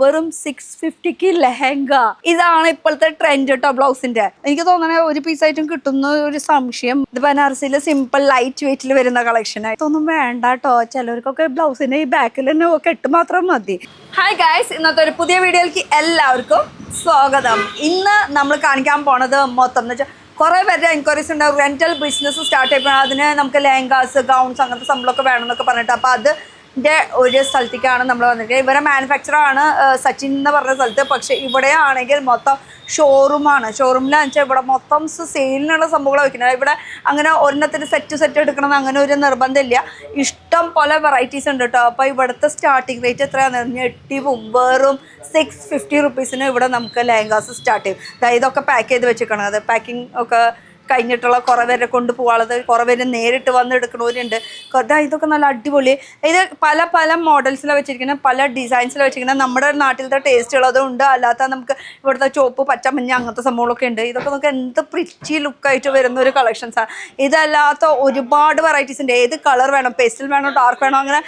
വെറും 650 ലെഹങ്ക. ഇതാണ് ഇപ്പോഴത്തെ ട്രെൻഡ് കേട്ടോ ബ്ലൗസിന്റെ. എനിക്ക് തോന്നണേ ഒരു പീസായിട്ടും കിട്ടുന്ന ഒരു സംശയം. ഇത് ബനാറസിയില് സിമ്പിൾ ലൈറ്റ് വെയിറ്റിൽ വരുന്ന കളക്ഷൻ ആയി. ഇതൊന്നും വേണ്ട കേട്ടോ. ചിലർക്കൊക്കെ ബ്ലൗസിന്റെ ഈ ബാക്കിൽ തന്നെ കെട്ട് മാത്രം മതി. ഹായ് ഗൈസ്, ഇന്നത്തെ ഒരു പുതിയ വീഡിയോയിലേക്ക് എല്ലാവർക്കും സ്വാഗതം. ഇന്ന് നമ്മൾ കാണിക്കാൻ പോണത് മൊത്തം എന്ന് വെച്ചാൽ കുറേ പേരുടെ എൻക്വയറീസ് ഉണ്ടാവും. റെന്റൽ ബിസിനസ് സ്റ്റാർട്ട് ചെയ്യുമ്പോൾ അതിന് നമുക്ക് ലെഹങ്കാസ്, ഗൗൺസ് അങ്ങനത്തെ സംഭവമൊക്കെ വേണമെന്നൊക്കെ പറഞ്ഞിട്ട്. അപ്പോൾ അതിൻ്റെ ഒരു സ്ഥലത്തേക്കാണ് നമ്മൾ വന്നിട്ട്. ഇവരെ മാനുഫാക്ചറാണ് സച്ചിൻ എന്ന് പറഞ്ഞ സ്ഥലത്ത്. പക്ഷേ ഇവിടെ ആണെങ്കിൽ മൊത്തം ഷോറൂമാണ്. ഷോറൂമിലാണെന്ന് വെച്ചാൽ ഇവിടെ മൊത്തം സെയിലിനുള്ള സംഭവങ്ങളാണ് വയ്ക്കുന്നത്. ഇവിടെ അങ്ങനെ ഒരെണ്ണത്തിന് സെറ്റ് എടുക്കണം അങ്ങനെ ഒരു നിർബന്ധമില്ല. ഇഷ്ടം പോലെ വെറൈറ്റീസ് ഉണ്ട് കേട്ടോ. അപ്പോൾ ഇവിടുത്തെ സ്റ്റാർട്ടിങ് റേറ്റ് എത്രയാണെന്ന് ഞെട്ടിവും. വെറും 650 റുപ്പീസിന് ഇവിടെ നമുക്ക് ലെഹങ്കാസ് സ്റ്റാർട്ട് ചെയ്യും. അതായത് ഇതൊക്കെ പാക്ക് ചെയ്ത് വെച്ചിരിക്കണം. അത് പാക്കിംഗ് ഒക്കെ കഴിഞ്ഞിട്ടുള്ള കുറേ പേരെ കൊണ്ട് പോകാനുള്ളത്, കുറേ പേര് നേരിട്ട് വന്ന് എടുക്കണവരുണ്ട്. ഇതൊക്കെ നല്ല അടിപൊളി. ഇത് പല പല മോഡൽസിലാണ് വെച്ചിരിക്കുന്നത്, പല ഡിസൈൻസിലാണ് വെച്ചിരിക്കുന്നത്. നമ്മുടെ നാട്ടിലത്തെ ടേസ്റ്റ് ഉള്ളതും ഉണ്ട്, അല്ലാത്ത നമുക്ക് ഇവിടുത്തെ ചുവപ്പ്, പച്ച, മഞ്ഞ അങ്ങനത്തെ സംഭവങ്ങളൊക്കെ ഉണ്ട്. ഇതൊക്കെ നമുക്ക് എന്ത് പ്രിറ്റി ലുക്കായിട്ട് വരുന്ന ഒരു കളക്ഷൻസാണ്. ഇതല്ലാത്ത ഒരുപാട് വെറൈറ്റീസ് ഉണ്ട്. ഏത് കളർ വേണം, പേസ്റ്റൽ വേണോ, ഡാർക്ക് വേണോ, അങ്ങനെ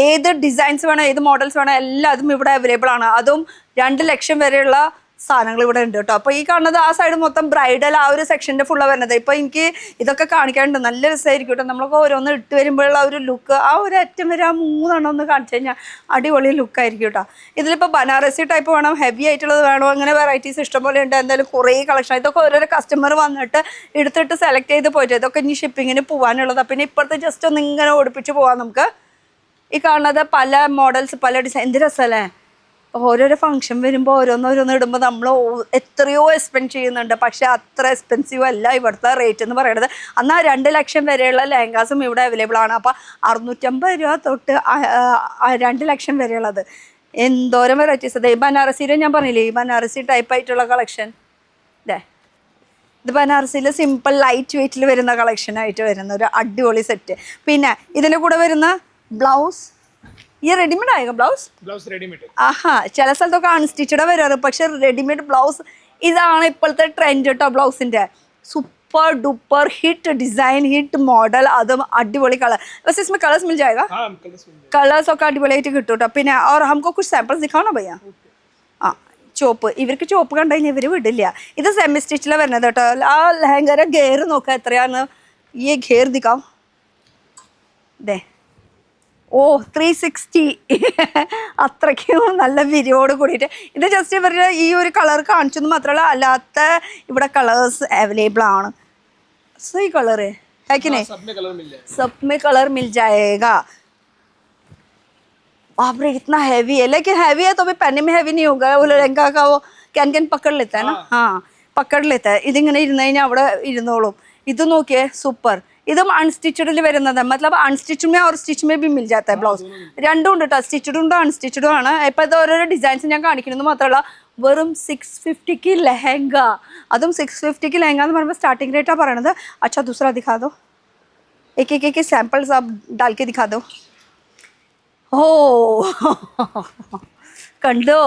ഏത് ഡിസൈൻസ് വേണം, ഏത് മോഡൽസ് വേണം, എല്ലാതും ഇവിടെ അവൈലബിൾ ആണ്. അതും 2 ലക്ഷം വരെയുള്ള സാധനങ്ങൾ ഇവിടെ ഉണ്ട് കേട്ടോ. അപ്പോൾ ഈ കാണുന്നത് ആ സൈഡ് മൊത്തം ബ്രൈഡൽ ആ ഒരു സെക്ഷൻ്റെ ഫുള്ളാണ് വരുന്നത്. ഇപ്പോൾ എനിക്ക് ഇതൊക്കെ കാണിക്കാനുണ്ട്. നല്ല രസമായിരിക്കും കേട്ടോ. നമ്മളൊക്കെ ഓരോന്ന് ഇട്ട് വരുമ്പോഴുള്ള ഒരു ലുക്ക്, ആ ഒരു അറ്റം വരെ ആ 3 എണ്ണം ഒന്ന് കാണിച്ചു കഴിഞ്ഞാൽ അടിപൊളി ലുക്കായിരിക്കും കേട്ടോ. ഇതിലിപ്പോൾ ബനാറസി ടൈപ്പ് വേണം, ഹെവി ആയിട്ടുള്ളത് വേണോ, അങ്ങനെ വെറൈറ്റീസ് ഇഷ്ടംപോലെ ഉണ്ട്. എന്തായാലും കുറേ കളക്ഷൻ. ഇതൊക്കെ ഓരോരോ കസ്റ്റമർ വന്നിട്ട് എടുത്തിട്ട് സെലക്ട് ചെയ്ത് പോയിട്ട് ഇതൊക്കെ ഇനി ഷിപ്പിങ്ങിന് പോകാനുള്ളതാണ്. പിന്നെ ഇപ്പോഴത്തെ ജസ്റ്റ് ഒന്ന് ഇങ്ങനെ ഓടിപ്പിച്ച് പോകാം നമുക്ക്. ഈ കാണുന്നത് പല മോഡൽസ്, പല ഡിസൈൻ. എന്ത് രസമല്ലേ. ഓരോരോ ഫംഗ്ഷൻ വരുമ്പോൾ ഓരോന്നോരോന്ന് ഇടുമ്പോൾ നമ്മൾ എത്രയോ എക്സ്പെൻഡ് ചെയ്യുന്നുണ്ട്. പക്ഷേ അത്ര എക്സ്പെൻസീവ് അല്ല ഇവിടുത്തെ റേറ്റ് എന്ന് പറയുന്നത്. എന്നാൽ 2 ലക്ഷം വരെയുള്ള ലെഹങ്കാസും ഇവിടെ അവൈലബിൾ ആണ്. അപ്പോൾ 650 രൂപ തൊട്ട് 2 ലക്ഷം വരെയുള്ളത് എന്തോരം വെറൈറ്റീസ്. അതെ, ബനാറസിയിൽ ഞാൻ പറഞ്ഞില്ലേ, ഈ ബനാറസി ടൈപ്പ് ആയിട്ടുള്ള കളക്ഷൻ. അല്ലേ, ഇത് ബനാറസിയിൽ സിമ്പിൾ ലൈറ്റ് വെയിറ്റിൽ വരുന്ന കളക്ഷനായിട്ട് വരുന്ന ഒരു അടിപൊളി സെറ്റ്. പിന്നെ ഇതിൻ്റെ കൂടെ വരുന്ന ബ്ലൗസ്, ये रेडीमेड आएगा ब्लाउज रेडीमेड. ആഹാ, ചില സ്ഥലത്തൊക്കെ അൺസ്റ്റിച്ചഡ് വരാറ്. പക്ഷെ റെഡിമെയ്ഡ് ബ്ലൗസ് ഇതാണ് ഇപ്പോഴത്തെ ട്രെൻഡ് കേട്ടോ. ബ്ലൗസിൻ്റെ super duper hit design, hit model, അതും അടിപൊളി കളർ. वैसे इसमें कलर्स मिल जाएगा? हाँ, कलर्स ഒക്കെ അടിപൊളിയായിട്ട് കിട്ടും കേട്ടോ. പിന്നെ और हमको कुछ सैंपल्स दिखाओ ना भैया. ആ, ചോപ്പ്. ഇവർക്ക് ചോപ്പ് കണ്ടു കഴിഞ്ഞാൽ ഇവർ വിടില്ല. ഇത് സെമി സ്റ്റിച്ചിലാണ് വരുന്നത് കേട്ടോ. ആ ലെഹങ്കയുടെ ഗെയർ നോക്കാം എത്രയാണ്. ഈ ഗെയർ ദിക്കാവും. ദേ, ഓ 360 അത്രയ്ക്കും നല്ല വിരിയോട് കൂടിയിട്ട്. ഇത് ജസ്റ്റ് ഇവരുടെ ഈ ഒരു കളർ കാണിച്ചെന്ന് മാത്രമല്ല, അല്ലാത്ത ഇവിടെ കളേഴ്സ് അവൈലബിൾ ആണ്. സही कलर है कि नहीं? सब में कलर मिल जाएगा. बाप रे, इतना हैवी है. लेकिन हैवी है तो भी पहनने में हैवी नहीं होगा. वो लहंगा का वो कैन पकड़ लेता है ना. हाँ, पकड़ लेता है. ഇതിങ്ങനെ ഇരുന്ന് കഴിഞ്ഞാൽ അവിടെ ഇരുന്നോളും. ഇത് നോക്കിയേ, സൂപ്പർ. ഇതും അൺസ്റ്റിച്ചഡിൽ വരുന്നത്. മതലബ് അൺസ്റ്റിച്ച് മേ और സ്റ്റിച്ച് മേ भी मिल जाता है ബ്ലൗസ്. രണ്ടും ഉണ്ട് കേട്ടോ, സ്റ്റിച്ചഡും ഉണ്ട് അൺസ്റ്റിച്ചഡും ആണ്. ഇപ്പോൾ ഇത് ഓരോരോ ഡിസൈൻസ് ഞാൻ കാണിക്കുന്നത് മാത്രമല്ല, വെറും 650 ലെഹങ്ക. അതും 650 ലെഹങ്ക എന്ന് പറയുമ്പോൾ സ്റ്റാർട്ടിംഗ് റേറ്റാണ് പറയണത്. अच्छा दूसरा दिखा दो, एक सैम्पल्स आप डाल के दिखा दो. ഓ കണ്ടോ,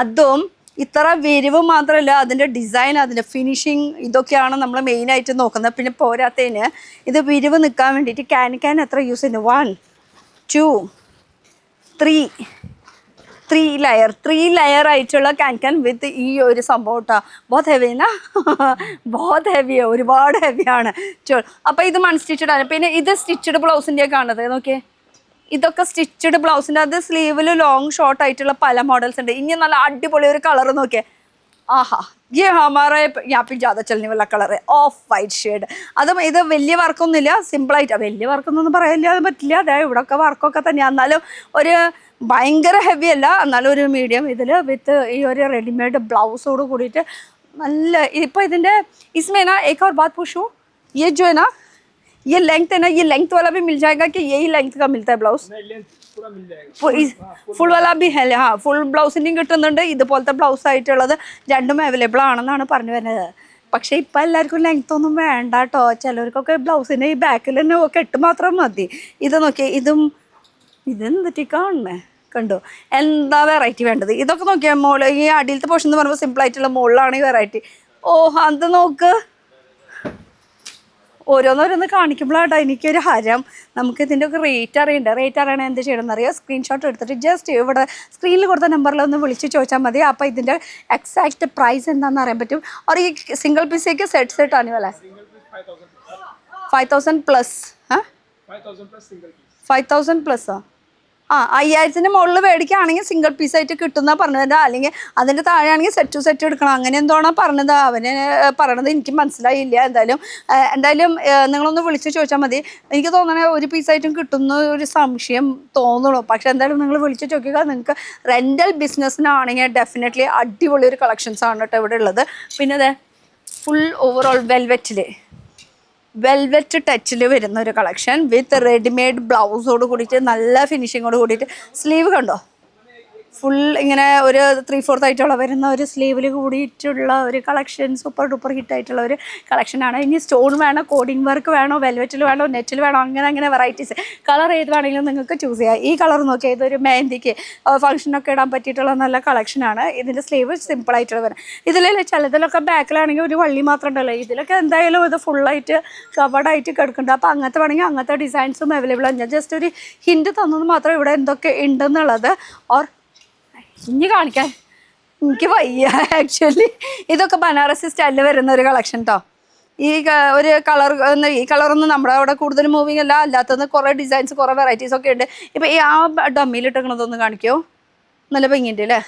അതും ഇത്ര വിരിവ് മാത്രമല്ല, അതിൻ്റെ ഡിസൈൻ, അതിൻ്റെ ഫിനിഷിങ്, ഇതൊക്കെയാണ് നമ്മൾ മെയിനായിട്ട് നോക്കുന്നത്. പിന്നെ പോരാത്തതിന് ഇത് വിരിവ് നിൽക്കാൻ വേണ്ടിയിട്ട് ക്യാൻ എത്ര യൂസ് ചെയ്യുന്നു? 1 2 3 ലെയർ ആയിട്ടുള്ള ക്യാൻ വിത്ത് ഈ ഒരു സംഭവം കേട്ടോ. ബോത്ത് ഹെവിനാ, ബോത്ത് ഹെവിയാണ്, ഒരുപാട് ഹെവിയാണ്. അപ്പോൾ ഇത് അൺസ്റ്റിച്ചഡ് ആണ്. പിന്നെ ഇത് സ്റ്റിച്ചഡ് ബ്ലൗസിൻ്റെ കാണുന്നത് നോക്കിയേ. ഇതൊക്കെ സ്റ്റിച്ചഡ് ബ്ലൗസിൻ്റെ. അത് സ്ലീവിൽ ലോങ് ഷോർട്ട് ആയിട്ടുള്ള പല മോഡൽസ് ഉണ്ട്. ഇനി നല്ല അടിപൊളി ഒരു കളർ നോക്കിയേ. ആഹാ, ये हमारा यहाँ पे ज़्यादा चलने वाला कलर है, ഓഫ് വൈറ്റ് ഷെയ്ഡ്. അതും ഇത് വലിയ വർക്കൊന്നുമില്ല, സിമ്പിളായിട്ട്. വലിയ വർക്കൊന്നും പറയാൻ പറ്റില്ല. അതായത് ഇവിടെയൊക്കെ വർക്കൊക്കെ തന്നെയാണ്. എന്നാലും ഒരു ഭയങ്കര ഹെവി അല്ല, എന്നാലും ഒരു മീഡിയം ഇതിൽ വിത്ത് ഈ ഒരു റെഡിമെയ്ഡ് ബ്ലൗസോട് കൂടിയിട്ട് നല്ല. ഇപ്പോൾ ഇതിൻ്റെ इसमें ना एक और बात पूछूं, ये जो है ना, ये लेंथ है ना, ये लेंथ वाला भी मिल जाएगा कि यही लेंथ का मिलता है ब्लाउज? पूरा मिल जाएगा. ഫുൾ वाला भी है. हाँ, ഫുൾ ബ്ലൗസിൻ്റെയും കിട്ടുന്നുണ്ട്. ഇതുപോലത്തെ ബ്ലൗസ് ആയിട്ടുള്ളത് രണ്ടും അവൈലബിൾ ആണെന്നാണ് പറഞ്ഞു വരുന്നത്. പക്ഷേ ഇപ്പം എല്ലാവർക്കും ലെങ്ത് ഒന്നും വേണ്ട കേട്ടോ. ചിലർക്കൊക്കെ ബ്ലൗസിൻ്റെ ഈ ബാക്കിൽ തന്നെ കെട്ട് മാത്രം മതി. ഇത് നോക്കിയേ, ഇതെന്തിട്ട് കാണണേ, കണ്ടോ എന്താ വെറൈറ്റി വേണ്ടത്. ഇതൊക്കെ നോക്കിയാൽ മോള് ഈ അടിയിലത്തെ പോർഷൻ എന്ന് പറയുമ്പോൾ സിമ്പിളായിട്ടുള്ള മുകളിലാണ് ഈ വെറൈറ്റി. ഓ, അത് നോക്ക്. ഓരോന്നോരോന്ന് കാണിക്കുമ്പോഴാട്ടോ എനിക്കൊരു ഹരം. നമുക്ക് ഇതിൻ്റെ ഒക്കെ റേറ്റ് അറിയണ്ടേ. റേറ്റ് അറിയണേ എന്ത് ചെയ്യണമെന്ന് അറിയാം, സ്ക്രീൻഷോട്ട് എടുത്തിട്ട് ജസ്റ്റ് ഇവിടെ സ്ക്രീനിൽ കൊടുത്ത നമ്പറിൽ ഒന്ന് വിളിച്ച് ചോദിച്ചാൽ മതി. അപ്പോൾ ഇതിൻ്റെ എക്സാക്റ്റ് പ്രൈസ് എന്താണെന്ന് അറിയാൻ പറ്റും. और ഈ സിംഗിൾ പീസേക്ക് സെറ്റ് ആने वाला है 5000 പ്ലസ് 5000 പ്ലസ് 5000 മുകളിൽ മേടിക്കുകയാണെങ്കിൽ സിംഗിൾ പീസായിട്ട് കിട്ടുന്ന പറഞ്ഞത്. അല്ലെങ്കിൽ അതിൻ്റെ താഴെയാണെങ്കിൽ സെറ്റ് ടു സെറ്റ് എടുക്കണം, അങ്ങനെ എന്തോണോ പറഞ്ഞത്. അവന് പറയണത് എനിക്ക് മനസ്സിലായില്ല. എന്തായാലും നിങ്ങളൊന്ന് വിളിച്ച് ചോദിച്ചാൽ മതി. എനിക്ക് തോന്നണേ ഒരു പീസായിട്ടും കിട്ടുന്ന ഒരു സംശയം തോന്നുള്ളൂ. പക്ഷെ എന്തായാലും നിങ്ങൾ വിളിച്ച് ചോദിക്കുക. നിങ്ങൾക്ക് റെൻ്റൽ ബിസിനസ്സിനാണെങ്കിൽ ഡെഫിനറ്റ്ലി അടിപൊളി ഒരു കളക്ഷൻസ് ആണ് കേട്ടോ ഇവിടെ ഉള്ളത്. പിന്നെ അതെ ഫുൾ ഓവറോൾ വെൽവെറ്റ് ടച്ചിൽ വരുന്ന ഒരു കളക്ഷൻ വിത്ത് റെഡിമെയ്ഡ് ബ്ലൗസോട് കൂടിയിട്ട് നല്ല ഫിനിഷിങ്ങോട് കൂടിയിട്ട്. സ്ലീവ് കണ്ടോ, ഫുൾ ഇങ്ങനെ ഒരു 3/4 ആയിട്ടുള്ള വരുന്ന ഒരു സ്ലീവിൽ കൂടിയിട്ടുള്ള ഒരു കളക്ഷൻ. സൂപ്പർ ഡൂപ്പർ ഹിറ്റായിട്ടുള്ള ഒരു കളക്ഷനാണ്. ഇനി സ്റ്റോൺ വേണോ, കോഡിങ് വർക്ക് വേണോ, വെൽവെറ്റിൽ വേണോ, നെറ്റിൽ വേണോ, അങ്ങനെ വെറൈറ്റീസ്. കളർ ഏത് വേണമെങ്കിലും നിങ്ങൾക്ക് ചൂസ് ചെയ്യാം. ഈ കളർ നോക്കിയാൽ ഇതൊരു മെഹന്തിക്ക് ഫംഗ്ഷനൊക്കെ ഇടാൻ പറ്റിയിട്ടുള്ള നല്ല കളക്ഷനാണ്. ഇതിൻ്റെ സ്ലീവ് സിമ്പിളായിട്ടുള്ള വരാം. ചിലതിലൊക്കെ ബാക്കിലാണെങ്കിൽ ഒരു വള്ളി മാത്രം ഉണ്ടല്ലോ. ഇതിലൊക്കെ എന്തായാലും ഇത് ഫുള്ളായിട്ട് കവർഡായിട്ട് കിടക്കുന്നുണ്ട്. അപ്പോൾ അങ്ങനത്തെ വേണമെങ്കിൽ അങ്ങനത്തെ ഡിസൈൻസും അവൈലബിൾ ആണ്. ഞാൻ ജസ്റ്റ് ഒരു ഹിൻറ്റ് തന്നത് മാത്രം ഇവിടെ എന്തൊക്കെ ഉണ്ടെന്നുള്ളത്. ഓർ ഇനി കാണിക്കാൻ എനിക്ക് വയ്യ ആക്ച്വലി. ഇതൊക്കെ ബനാറസി സ്റ്റൈലിൽ വരുന്ന ഒരു കളക്ഷൻ കേട്ടോ. ഒരു ഈ കളറൊന്നും നമ്മുടെ അവിടെ കൂടുതൽ മൂവിങ് അല്ല. അല്ലാത്തത് കുറേ ഡിസൈൻസ്, കുറേ വെറൈറ്റീസ് ഒക്കെ ഉണ്ട്. ഇപ്പം ഈ ഡമ്മിയിൽ ഇട്ടിരിക്കണതൊന്ന് കാണിക്കുമോ? നല്ല ഭംഗിയുണ്ട് അല്ലേ?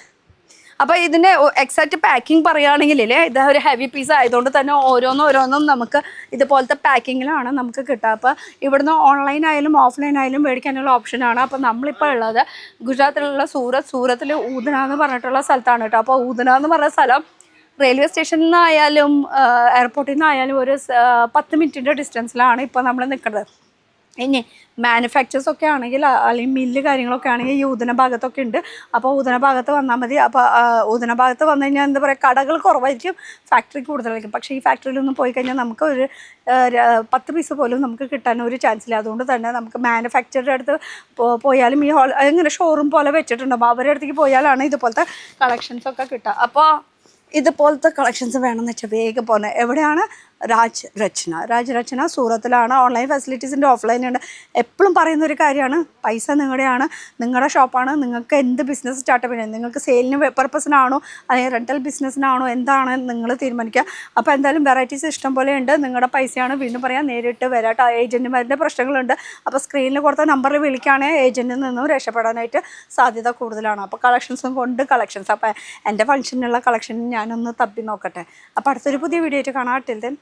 അപ്പോൾ ഇതിൻ്റെ എക്സാക്റ്റ് പാക്കിംഗ് പറയുകയാണെങ്കിൽ ഇത് ഒരു ഹെവി പീസ് ആയതുകൊണ്ട് തന്നെ ഓരോന്നും നമുക്ക് ഇതുപോലത്തെ പാക്കിങ്ങിലാണ് നമുക്ക് കിട്ടുക. അപ്പോൾ ഇവിടുന്ന് ഓൺലൈൻ ആയാലും ഓഫ്ലൈൻ ആയാലും മേടിക്കാനുള്ള ഓപ്ഷനാണ്. അപ്പോൾ നമ്മളിപ്പോൾ ഉള്ളത് ഗുജറാത്തിലുള്ള സൂറത്തിൽ ഊദന എന്ന് പറഞ്ഞിട്ടുള്ള സ്ഥലത്താണ് കേട്ടോ. അപ്പോൾ ഊദന എന്ന് പറഞ്ഞ സ്ഥലം റെയിൽവേ സ്റ്റേഷനിൽ നിന്നായാലും എയർപോർട്ടിൽ നിന്നായാലും ഒരു 10 മിനിറ്റിൻ്റെ ഡിസ്റ്റൻസിലാണ് ഇപ്പോൾ നമ്മൾ നിൽക്കുന്നത്. ഇനി മാനുഫാക്ചേഴ്സ് ഒക്കെ ആണെങ്കിൽ അല്ലെങ്കിൽ മില്ല് കാര്യങ്ങളൊക്കെ ആണെങ്കിൽ ഈ ഊദന ഭാഗത്തൊക്കെ ഉണ്ട്. അപ്പോൾ ഊദന ഭാഗത്ത് വന്നാൽ മതി. അപ്പോൾ ഊദന ഭാഗത്ത് വന്നു കഴിഞ്ഞാൽ എന്താ പറയുക, കടകൾ കുറവായിരിക്കും, ഫാക്ടറി കൂടുതലായിരിക്കും. പക്ഷേ ഈ ഫാക്ടറിയിലൊന്നും പോയി കഴിഞ്ഞാൽ നമുക്ക് ഒരു 10 പീസ് പോലും നമുക്ക് കിട്ടാൻ ഒരു ചാൻസ് ഇല്ല. അതുകൊണ്ട് തന്നെ നമുക്ക് മാനുഫാക്ചറുടെ അടുത്ത് പോയാലും ഈ ഇങ്ങനെ ഷോറൂം പോലെ വെച്ചിട്ടുണ്ടാകും. അവരുടെ അടുത്തേക്ക് പോയാലാണ് ഇതുപോലത്തെ കളക്ഷൻസൊക്കെ കിട്ടുക. അപ്പോൾ ഇതുപോലത്തെ കളക്ഷൻസ് വേണമെന്ന് വെച്ചാൽ വേഗം പോകുന്നത് എവിടെയാണ്? രാജ് രചന സൂറത്തിലാണ്. ഓൺലൈൻ ഫെസിലിറ്റീസിൻ്റെ ഓഫ്ലൈൻ ഉണ്ട്. എപ്പോഴും പറയുന്ന ഒരു കാര്യമാണ്, പൈസ നിങ്ങളുടെയാണ്, നിങ്ങളുടെ ഷോപ്പാണ്. നിങ്ങൾക്ക് എന്ത് ബിസിനസ് സ്റ്റാർട്ടപ്പ് ചെയ്യാം, നിങ്ങൾക്ക് സെയിലിന് പർപ്പസിനാണോ അല്ലെങ്കിൽ റെൻ്റൽ ബിസിനസ്സിനാണോ എന്താണ് നിങ്ങൾ തീരുമാനിക്കുക. അപ്പോൾ എന്തായാലും വെറൈറ്റീസ് ഇഷ്ടം പോലെ ഉണ്ട്. നിങ്ങളുടെ പൈസയാണ്. വീണ്ടും പറയാം, നേരിട്ട് വരാട്ടോ. ഏജൻറ്റുമാരുടെ പ്രശ്നങ്ങളുണ്ട്. അപ്പോൾ സ്ക്രീനിൽ കൊടുത്ത നമ്പറിൽ വിളിക്കുകയാണെങ്കിൽ ഏജൻറ്റിൽ നിന്നും രക്ഷപ്പെടാനായിട്ട് സാധ്യത കൂടുതലാണ്. അപ്പോൾ കളക്ഷൻസും കൊണ്ട് കളക്ഷൻസ്. അപ്പോൾ എൻ്റെ ഫംഗ്ഷനുള്ള കളക്ഷൻ ഞാനൊന്ന് തപ്പി നോക്കട്ടെ. അപ്പോൾ അടുത്തൊരു പുതിയ വീഡിയോ ആയിട്ട് കാണാം. Till then